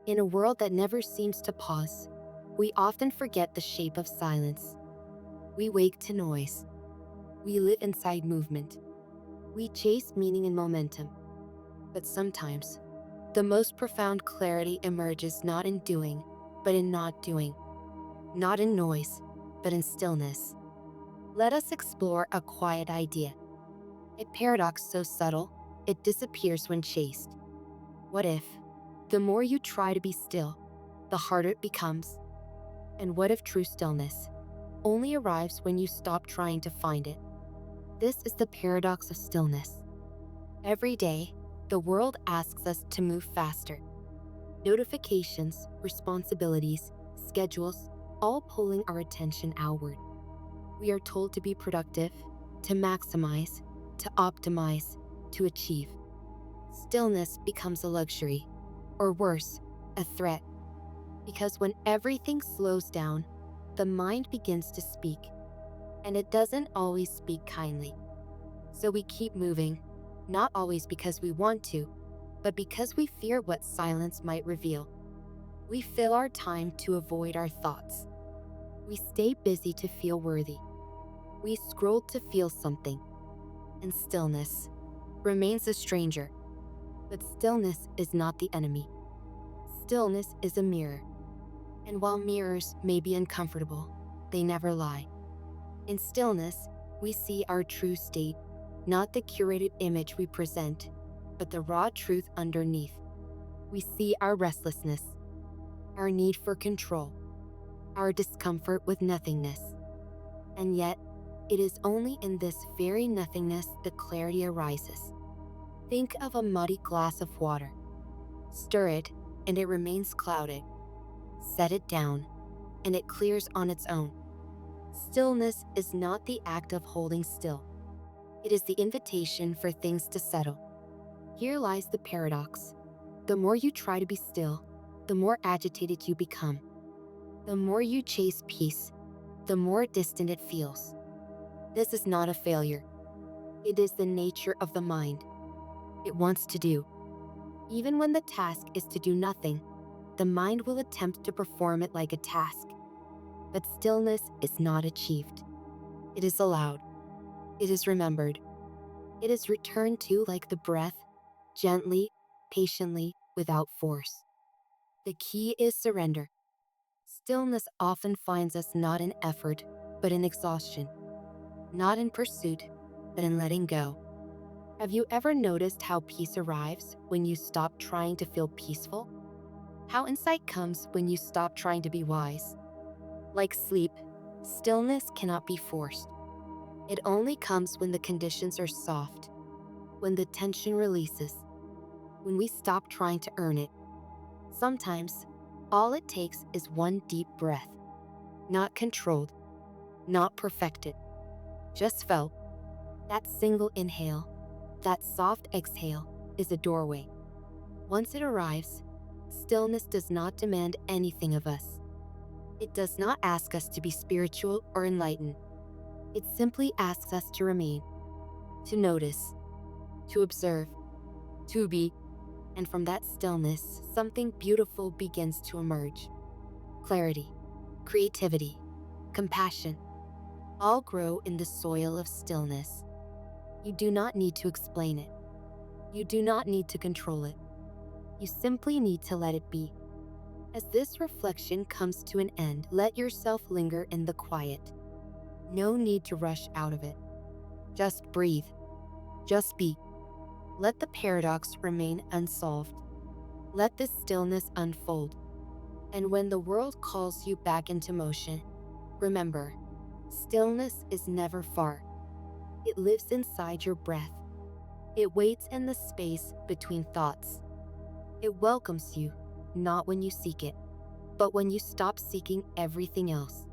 In a world that never seems to pause, we often forget the shape of silence. We wake to noise. We live inside movement. We chase meaning and momentum. But sometimes, the most profound clarity emerges not in doing, but in not doing. Not in noise, but in stillness. Let us explore a quiet idea. A paradox so subtle, it disappears when chased. What if, the more you try to be still, the harder it becomes? And what if true stillness only arrives when you stop trying to find it? This is the paradox of stillness. Every day, the world asks us to move faster. Notifications, responsibilities, schedules, all pulling our attention outward. We are told to be productive, to maximize, to optimize, to achieve. Stillness becomes a luxury, or worse, a threat. Because when everything slows down, the mind begins to speak, and it doesn't always speak kindly. So we keep moving, not always because we want to, but because we fear what silence might reveal. We fill our time to avoid our thoughts. We stay busy to feel worthy. We scroll to feel something. And stillness remains a stranger. But stillness is not the enemy. Stillness is a mirror. And while mirrors may be uncomfortable, they never lie. In stillness, we see our true state, not the curated image we present, but the raw truth underneath. We see our restlessness, our need for control, our discomfort with nothingness. And yet, it is only in this very nothingness that clarity arises. Think of a muddy glass of water. Stir it, and it remains clouded. Set it down, and it clears on its own. Stillness is not the act of holding still. It is the invitation for things to settle. Here lies the paradox. The more you try to be still, the more agitated you become. The more you chase peace, the more distant it feels. This is not a failure. It is the nature of the mind. It wants to do. Even when the task is to do nothing, the mind will attempt to perform it like a task. But stillness is not achieved. It is allowed. It is remembered. It is returned to like the breath, gently, patiently, without force. The key is surrender. Stillness often finds us not in effort, but in exhaustion. Not in pursuit, but in letting go. Have you ever noticed how peace arrives when you stop trying to feel peaceful? How insight comes when you stop trying to be wise? Like sleep, stillness cannot be forced. It only comes when the conditions are soft, when the tension releases, when we stop trying to earn it. Sometimes, all it takes is one deep breath, not controlled, not perfected, just felt. That single inhale, that soft exhale, is a doorway. Once it arrives, stillness does not demand anything of us. It does not ask us to be spiritual or enlightened. It simply asks us to remain, to notice, to observe, to be, and from that stillness, something beautiful begins to emerge. Clarity, creativity, compassion, all grow in the soil of stillness. You do not need to explain it. You do not need to control it. You simply need to let it be. As this reflection comes to an end, let yourself linger in the quiet. No need to rush out of it. Just breathe. Just be. Let the paradox remain unsolved. Let this stillness unfold. And when the world calls you back into motion, remember, stillness is never far. It lives inside your breath. It waits in the space between thoughts. It welcomes you, not when you seek it, but when you stop seeking everything else.